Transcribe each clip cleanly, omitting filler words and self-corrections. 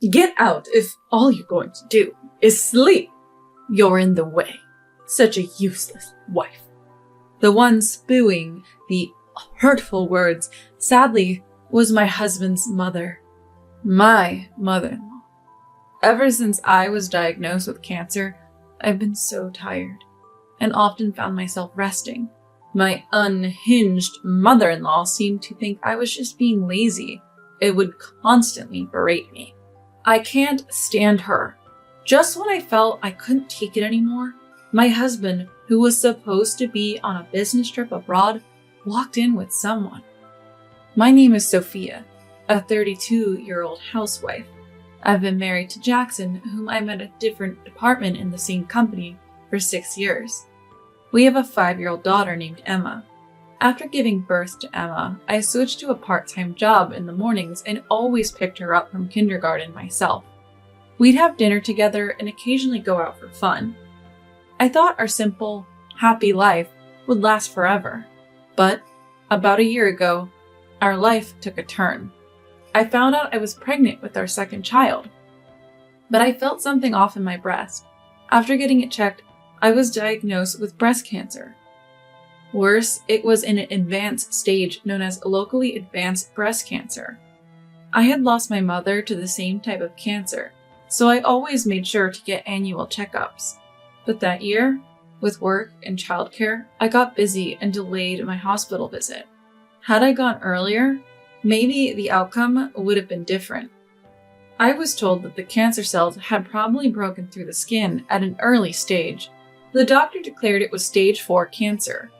Get out if all you're going to do is sleep. You're in the way. Such a useless wife. The one spewing the hurtful words, sadly, was my husband's mother. My mother-in-law. Ever since I was diagnosed with cancer, I've been so tired and often found myself resting. My unhinged mother-in-law seemed to think I was just being lazy. It would constantly berate me. I can't stand her. Just when I felt I couldn't take it anymore, my husband, who was supposed to be on a business trip abroad, walked in with someone. My name is Sophia, a 32-year-old housewife. I've been married to Jackson, whom I met at a different department in the same company for 6 years. We have a 5-year-old daughter named Emma. After giving birth to Emma, I switched to a part-time job in the mornings and always picked her up from kindergarten myself. We'd have dinner together and occasionally go out for fun. I thought our simple, happy life would last forever. But about a year ago, our life took a turn. I found out I was pregnant with our second child. But I felt something off in my breast. After getting it checked, I was diagnosed with breast cancer. Worse, it was in an advanced stage known as locally advanced breast cancer. I had lost my mother to the same type of cancer, so I always made sure to get annual checkups. But that year, with work and childcare, I got busy and delayed my hospital visit. Had I gone earlier, maybe the outcome would have been different. I was told that the cancer cells had probably broken through the skin at an early stage. The doctor declared it was stage 4 cancer.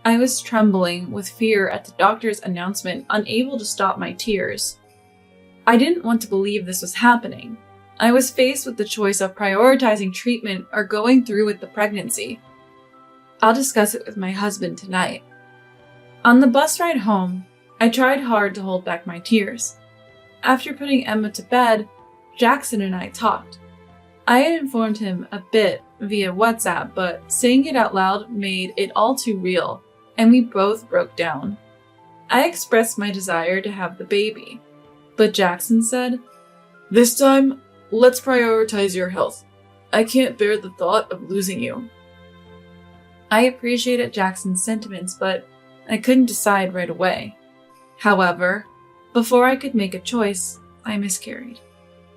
I was trembling with fear at the doctor's announcement, unable to stop my tears. I didn't want to believe this was happening. I was faced with the choice of prioritizing treatment or going through with the pregnancy. I'll discuss it with my husband tonight. On the bus ride home, I tried hard to hold back my tears. After putting Emma to bed, Jackson and I talked. I had informed him a bit via WhatsApp, but saying it out loud made it all too real, and we both broke down. I expressed my desire to have the baby, but Jackson said, "This time, let's prioritize your health. I can't bear the thought of losing you." I appreciated Jackson's sentiments, but I couldn't decide right away. However, before I could make a choice, I miscarried.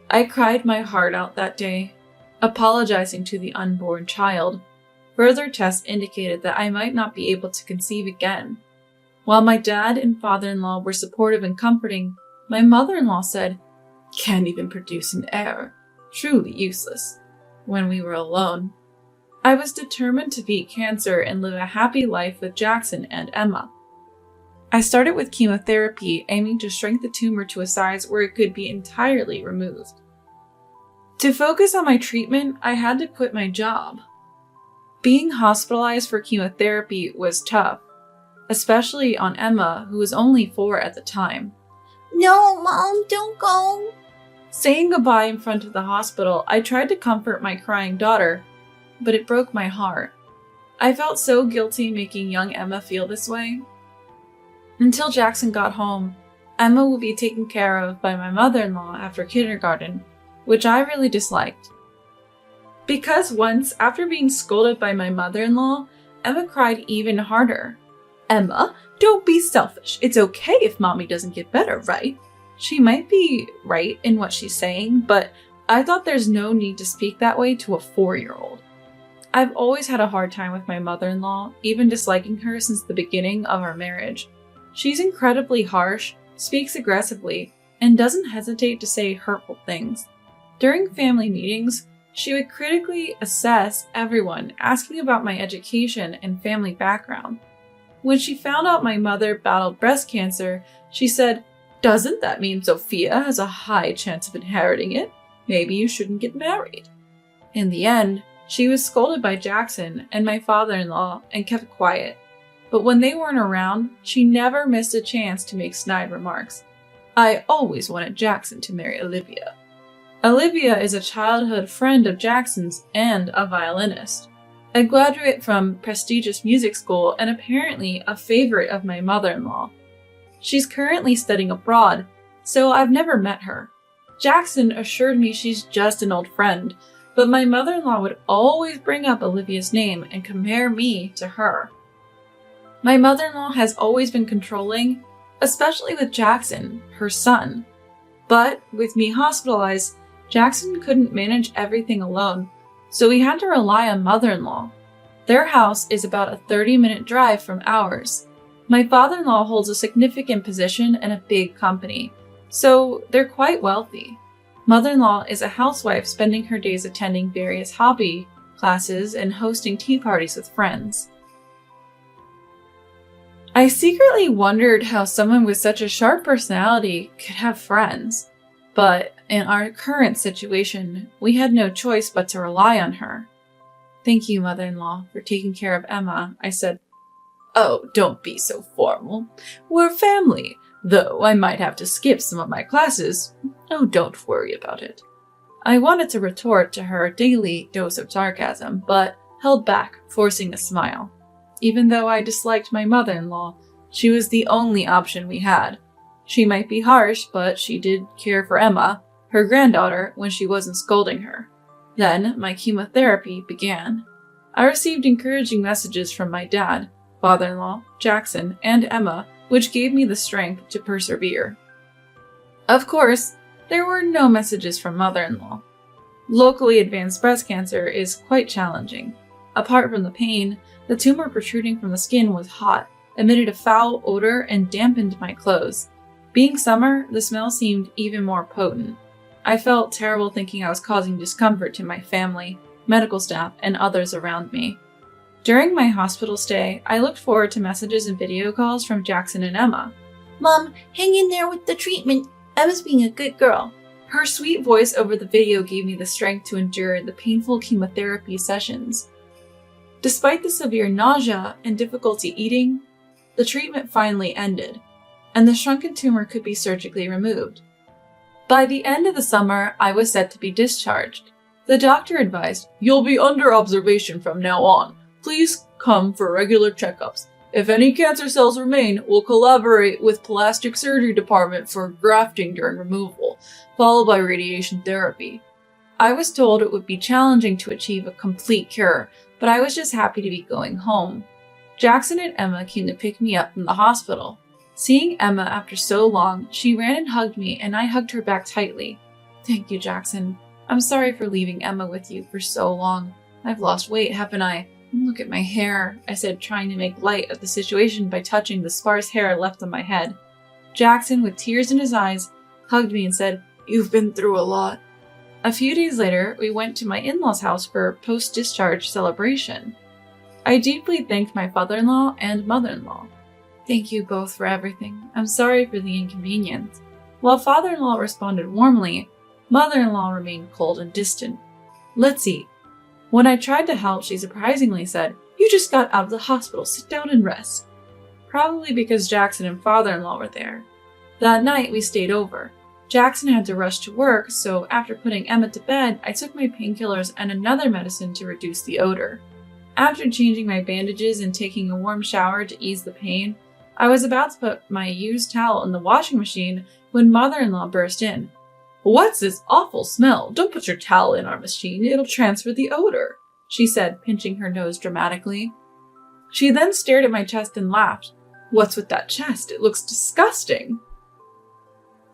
I cried my heart out that day, apologizing to the unborn child. Further tests indicated that I might not be able to conceive again. While my dad and father-in-law were supportive and comforting, my mother-in-law said, "Can't even produce an heir. Truly useless," when we were alone. I was determined to beat cancer and live a happy life with Jackson and Emma. I started with chemotherapy, aiming to shrink the tumor to a size where it could be entirely removed. To focus on my treatment, I had to quit my job. Being hospitalized for chemotherapy was tough, especially on Emma, who was only 4 at the time. "No, Mom, don't go." Saying goodbye in front of the hospital, I tried to comfort my crying daughter, but it broke my heart. I felt so guilty making young Emma feel this way. Until Jackson got home, Emma would be taken care of by my mother-in-law after kindergarten, which I really disliked. Because once, after being scolded by my mother-in-law, Emma cried even harder. "Emma, don't be selfish. It's okay if mommy doesn't get better, right?" She might be right in what she's saying, but I thought there's no need to speak that way to a 4-year-old. I've always had a hard time with my mother-in-law, even disliking her since the beginning of our marriage. She's incredibly harsh, speaks aggressively, and doesn't hesitate to say hurtful things. During family meetings, she would critically assess everyone, asking about my education and family background. When she found out my mother battled breast cancer, she said, "Doesn't that mean Sophia has a high chance of inheriting it? Maybe you shouldn't get married." In the end, she was scolded by Jackson and my father-in-law and kept quiet. But when they weren't around, she never missed a chance to make snide remarks. I always wanted Jackson to marry Olivia. Olivia is a childhood friend of Jackson's and a violinist, a graduate from prestigious music school and apparently a favorite of my mother-in-law. She's currently studying abroad, so I've never met her. Jackson assured me she's just an old friend, but my mother-in-law would always bring up Olivia's name and compare me to her. My mother-in-law has always been controlling, especially with Jackson, her son. But with me hospitalized, Jackson couldn't manage everything alone, so we had to rely on mother-in-law. Their house is about a 30-minute drive from ours. My father-in-law holds a significant position in a big company, so they're quite wealthy. Mother-in-law is a housewife spending her days attending various hobby classes and hosting tea parties with friends. I secretly wondered how someone with such a sharp personality could have friends, but in our current situation, we had no choice but to rely on her. "Thank you, mother-in-law, for taking care of Emma," I said. "Oh, don't be so formal. We're family, though I might have to skip some of my classes. Oh, don't worry about it." I wanted to retort to her daily dose of sarcasm, but held back, forcing a smile. Even though I disliked my mother-in-law, she was the only option we had. She might be harsh, but she did care for Emma, her granddaughter, when she wasn't scolding her. Then my chemotherapy began. I received encouraging messages from my dad, father-in-law, Jackson, and Emma, which gave me the strength to persevere. Of course, there were no messages from mother-in-law. Locally advanced breast cancer is quite challenging. Apart from the pain, the tumor protruding from the skin was hot, emitted a foul odor, and dampened my clothes. Being summer, the smell seemed even more potent. I felt terrible thinking I was causing discomfort to my family, medical staff, and others around me. During my hospital stay, I looked forward to messages and video calls from Jackson and Emma. Mom, hang in there with the treatment. Emma's being a good girl. Her sweet voice over the video gave me the strength to endure the painful chemotherapy sessions. Despite the severe nausea and difficulty eating, the treatment finally ended, and the shrunken tumor could be surgically removed. By the end of the summer, I was set to be discharged. The doctor advised, "You'll be under observation from now on. Please come for regular checkups. If any cancer cells remain, we'll collaborate with plastic surgery department for grafting during removal, followed by radiation therapy." I was told it would be challenging to achieve a complete cure, but I was just happy to be going home. Jackson and Emma came to pick me up from the hospital. Seeing Emma after so long, she ran and hugged me, and I hugged her back tightly. "Thank you, Jackson. I'm sorry for leaving Emma with you for so long. I've lost weight, haven't I? Look at my hair," I said, trying to make light of the situation by touching the sparse hair left on my head. Jackson, with tears in his eyes, hugged me and said, "You've been through a lot." A few days later, we went to my in-laws' house for a post-discharge celebration. I deeply thanked my father-in-law and mother-in-law. "Thank you both for everything. I'm sorry for the inconvenience." While father-in-law responded warmly, mother-in-law remained cold and distant. "Let's eat." When I tried to help, she surprisingly said, "You just got out of the hospital. Sit down and rest." Probably because Jackson and father-in-law were there. That night, we stayed over. Jackson had to rush to work, so after putting Emma to bed, I took my painkillers and another medicine to reduce the odor. After changing my bandages and taking a warm shower to ease the pain, I was about to put my used towel in the washing machine when mother-in-law burst in. "What's this awful smell? Don't put your towel in our machine, it'll transfer the odor," she said, pinching her nose dramatically. She then stared at my chest and laughed. "What's with that chest? It looks disgusting."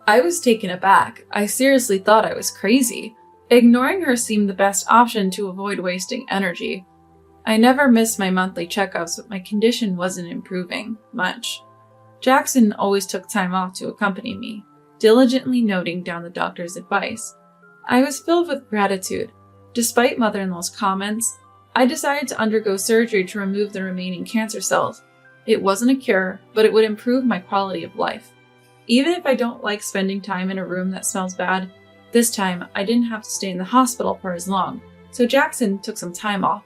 I was taken aback. I seriously thought I was crazy. Ignoring her seemed the best option to avoid wasting energy. I never missed my monthly checkups, but my condition wasn't improving much. Jackson always took time off to accompany me, diligently noting down the doctor's advice. I was filled with gratitude. Despite mother-in-law's comments, I decided to undergo surgery to remove the remaining cancer cells. It wasn't a cure, but it would improve my quality of life. Even if I don't like spending time in a room that smells bad, this time I didn't have to stay in the hospital for as long, so Jackson took some time off.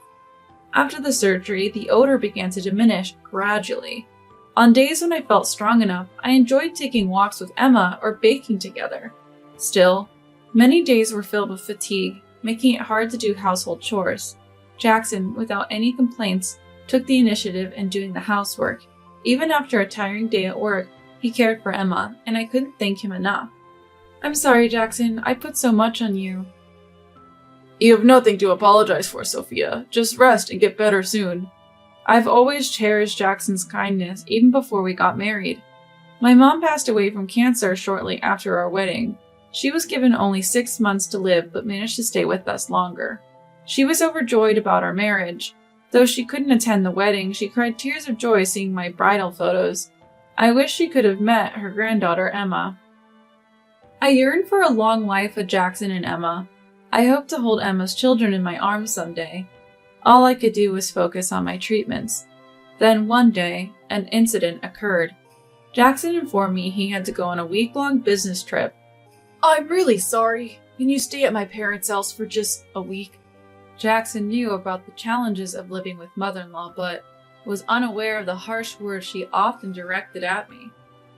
After the surgery, the odor began to diminish gradually. On days when I felt strong enough, I enjoyed taking walks with Emma or baking together. Still, many days were filled with fatigue, making it hard to do household chores. Jackson, without any complaints, took the initiative in doing the housework. Even after a tiring day at work, he cared for Emma, and I couldn't thank him enough. I'm sorry, Jackson. I put so much on you. You have nothing to apologize for, Sophia. Just rest and get better soon. I've always cherished Jackson's kindness, even before we got married. My mom passed away from cancer shortly after our wedding. She was given only 6 months to live, but managed to stay with us longer. She was overjoyed about our marriage. Though she couldn't attend the wedding, she cried tears of joy seeing my bridal photos. I wish she could have met her granddaughter, Emma. I yearn for a long life with Jackson and Emma. I hope to hold Emma's children in my arms someday. All I could do was focus on my treatments. Then one day, an incident occurred. Jackson informed me he had to go on a week-long business trip. I'm really sorry. Can you stay at my parents' house for just a week? Jackson knew about the challenges of living with mother-in-law, but was unaware of the harsh words she often directed at me.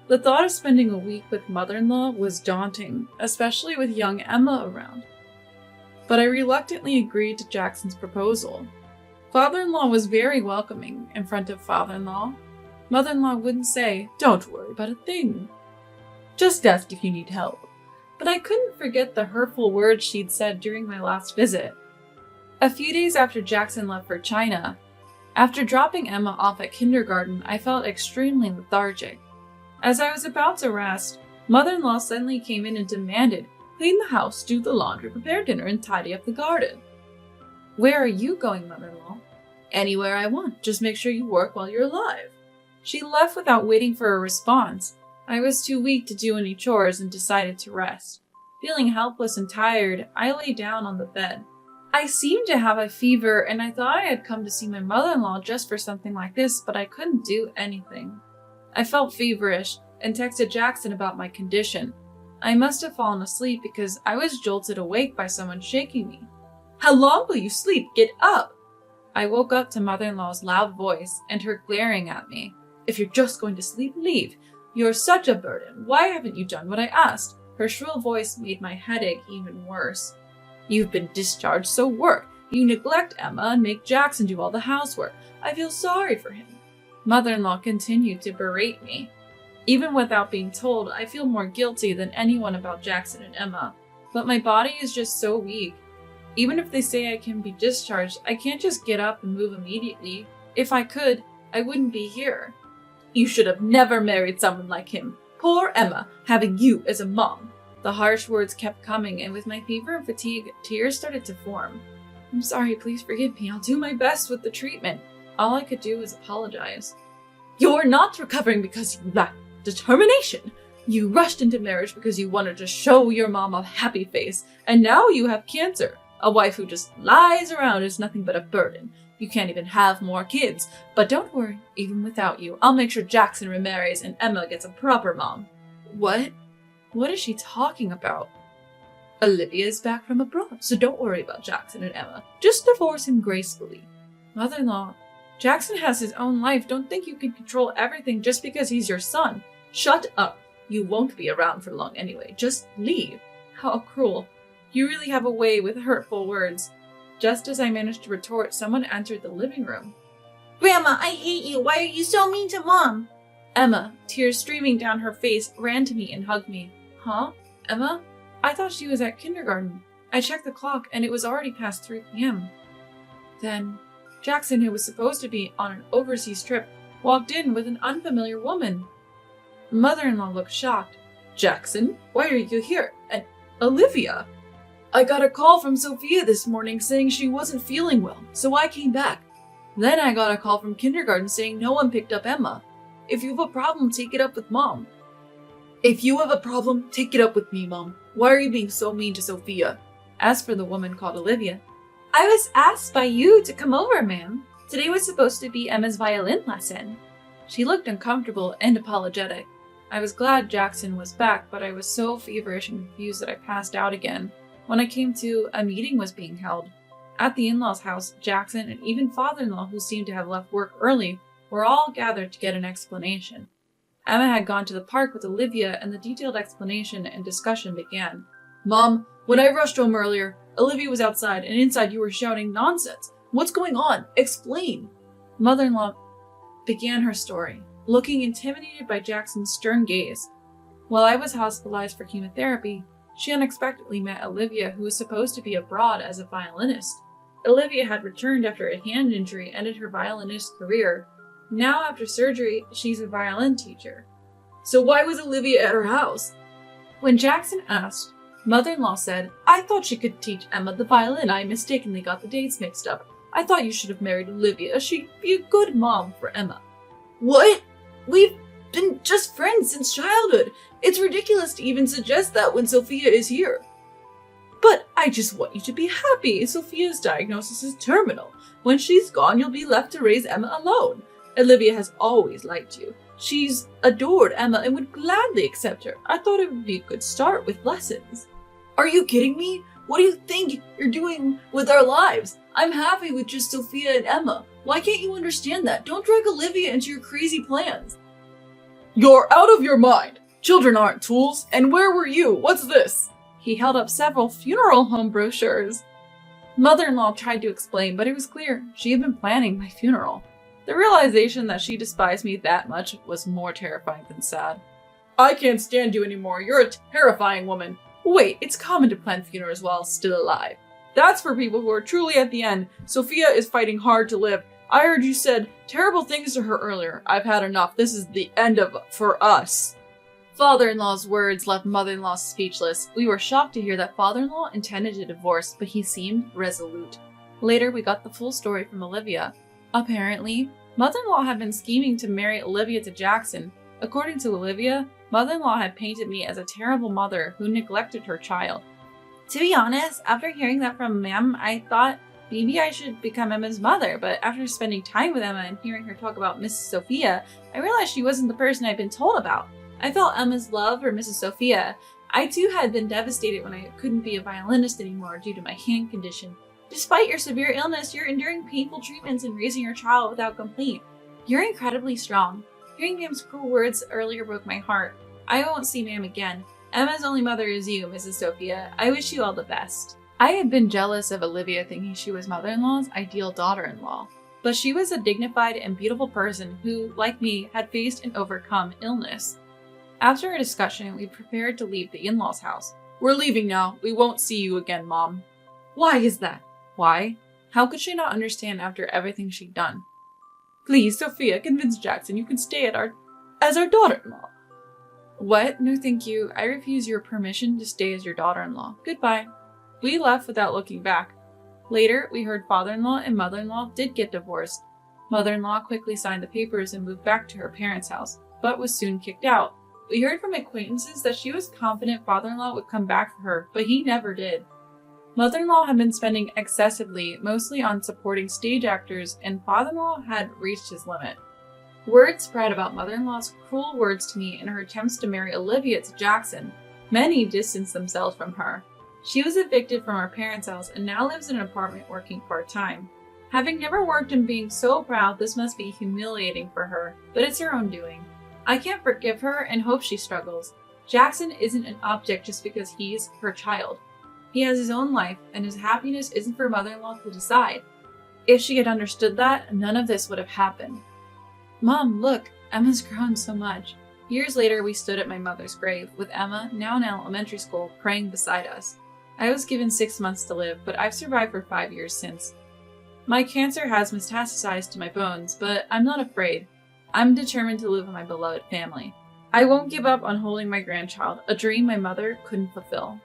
The thought of spending a week with mother-in-law was daunting, especially with young Emma around. But I reluctantly agreed to Jackson's proposal. Father-in-law was very welcoming in front of father-in-law. Mother-in-law wouldn't say, "Don't worry about a thing. Just ask if you need help." But I couldn't forget the hurtful words she'd said during my last visit. A few days after Jackson left for China, after dropping Emma off at kindergarten, I felt extremely lethargic. As I was about to rest, mother-in-law suddenly came in and demanded, "Clean the house, do the laundry, prepare dinner, and tidy up the garden." "Where are you going, mother-in-law?" "Anywhere I want. Just make sure you work while you're alive." She left without waiting for a response. I was too weak to do any chores and decided to rest. Feeling helpless and tired, I lay down on the bed. I seemed to have a fever, and I thought I had come to see my mother-in-law just for something like this, but I couldn't do anything. I felt feverish and texted Jackson about my condition. I must have fallen asleep because I was jolted awake by someone shaking me. "How long will you sleep? Get up!" I woke up to mother-in-law's loud voice and her glaring at me. "If you're just going to sleep, leave. You're such a burden. Why haven't you done what I asked?" Her shrill voice made my headache even worse. "You've been discharged, so work. You neglect Emma and make Jackson do all the housework. I feel sorry for him." Mother-in-law continued to berate me. Even without being told, I feel more guilty than anyone about Jackson and Emma. But my body is just so weak. Even if they say I can be discharged, I can't just get up and move immediately. If I could, I wouldn't be here. "You should have never married someone like him. Poor Emma, having you as a mom." The harsh words kept coming, and with my fever and fatigue, tears started to form. "I'm sorry, please forgive me. I'll do my best with the treatment." All I could do was apologize. "You're not recovering because you lack determination. You rushed into marriage because you wanted to show your mom a happy face, and now you have cancer. A wife who just lies around is nothing but a burden. You can't even have more kids. But don't worry, even without you, I'll make sure Jackson remarries and Emma gets a proper mom." What? What is she talking about? "Olivia is back from abroad, so don't worry about Jackson and Emma. Just divorce him gracefully." Mother-in-law, Jackson has his own life. Don't think you can control everything just because he's your son. Shut up. You won't be around for long anyway. Just leave. How cruel. You really have a way with hurtful words. Just as I managed to retort, someone entered the living room. Grandma, I hate you. Why are you so mean to Mom? Emma, tears streaming down her face, ran to me and hugged me. "Huh? Emma? I thought she was at kindergarten. I checked the clock and it was already past 3 p.m. Then, Jackson, who was supposed to be on an overseas trip, walked in with an unfamiliar woman. Mother-in-law looked shocked. "Jackson, why are you here? And Olivia?" "I got a call from Sophia this morning saying she wasn't feeling well, so I came back. Then I got a call from kindergarten saying no one picked up Emma. If you have a problem, take it up with Mom." "If you have a problem, take it up with me, Mom. Why are you being so mean to Sophia?" As for the woman called Olivia, "I was asked by you to come over, ma'am. Today was supposed to be Emma's violin lesson." She looked uncomfortable and apologetic. I was glad Jackson was back, but I was so feverish and confused that I passed out again. When I came to, a meeting was being held. At the in-laws' house, Jackson and even father-in-law, who seemed to have left work early, were all gathered to get an explanation. Emma had gone to the park with Olivia, and the detailed explanation and discussion began. "Mom, when I rushed home earlier, Olivia was outside, and inside you were shouting nonsense. What's going on? Explain." Mother-in-law began her story, looking intimidated by Jackson's stern gaze. While I was hospitalized for chemotherapy, she unexpectedly met Olivia, who was supposed to be abroad as a violinist. Olivia had returned after a hand injury ended her violinist career. Now, after surgery, she's a violin teacher. So why was Olivia at her house? When Jackson asked, Mother-in-law said, I thought she could teach Emma the violin. I mistakenly got the dates mixed up. I thought you should have married Olivia. She'd be a good mom for Emma. What? We've been just friends since childhood. It's ridiculous to even suggest that when Sophia is here. But I just want you to be happy. Sophia's diagnosis is terminal. When she's gone, you'll be left to raise Emma alone. Olivia has always liked you. She's adored Emma and would gladly accept her. I thought it would be a good start with lessons. Are you kidding me? What do you think you're doing with our lives? I'm happy with just Sophia and Emma. Why can't you understand that? Don't drag Olivia into your crazy plans. You're out of your mind. Children aren't tools. And where were you? What's this? He held up several funeral home brochures. Mother-in-law tried to explain, but it was clear she had been planning my funeral. The realization that she despised me that much was more terrifying than sad. I can't stand you anymore. You're a terrifying woman. Wait, it's common to plan funerals while still alive. That's for people who are truly at the end. Sophia is fighting hard to live. I heard you said terrible things to her earlier. I've had enough. This is the end of for us. Father-in-law's words left mother-in-law speechless. We were shocked to hear that father-in-law intended to divorce, but he seemed resolute. Later, we got the full story from Olivia. Apparently, mother-in-law had been scheming to marry Olivia to Jackson. According to Olivia, mother-in-law had painted me as a terrible mother who neglected her child. To be honest, after hearing that from Ma'am, I thought maybe I should become Emma's mother, but after spending time with Emma and hearing her talk about Mrs. Sophia, I realized she wasn't the person I'd been told about. I felt Emma's love for Mrs. Sophia. I too had been devastated when I couldn't be a violinist anymore due to my hand condition. Despite your severe illness, you're enduring painful treatments and raising your child without complaint. You're incredibly strong. Hearing Ma'am's cruel words earlier broke my heart. I won't see Ma'am again. Emma's only mother is you, Mrs. Sophia. I wish you all the best. I had been jealous of Olivia thinking she was mother-in-law's ideal daughter-in-law. But she was a dignified and beautiful person who, like me, had faced and overcome illness. After a discussion, we prepared to leave the in-laws' house. We're leaving now. We won't see you again, Mom. Why is that? Why? How could she not understand after everything she'd done? Please, Sophia, convince Jackson you can stay as our daughter-in-law. What? No thank you. I refuse your permission to stay as your daughter-in-law. Goodbye. We left without looking back. Later, we heard father-in-law and mother-in-law did get divorced. Mother-in-law quickly signed the papers and moved back to her parents' house, but was soon kicked out. We heard from acquaintances that she was confident father-in-law would come back for her, but he never did. Mother-in-law had been spending excessively, mostly on supporting stage actors, and father-in-law had reached his limit. Word spread about mother-in-law's cruel words to me and her attempts to marry Olivia to Jackson. Many distanced themselves from her. She was evicted from her parents' house and now lives in an apartment working part-time. Having never worked and being so proud, this must be humiliating for her, but it's her own doing. I can't forgive her and hope she struggles. Jackson isn't an object just because he's her child. He has his own life, and his happiness isn't for mother-in-law to decide. If she had understood that, none of this would have happened. Mom, look, Emma's grown so much. Years later, we stood at my mother's grave, with Emma, now in elementary school, praying beside us. I was given 6 months to live, but I've survived for 5 years since. My cancer has metastasized to my bones, but I'm not afraid. I'm determined to live with my beloved family. I won't give up on holding my grandchild, a dream my mother couldn't fulfill.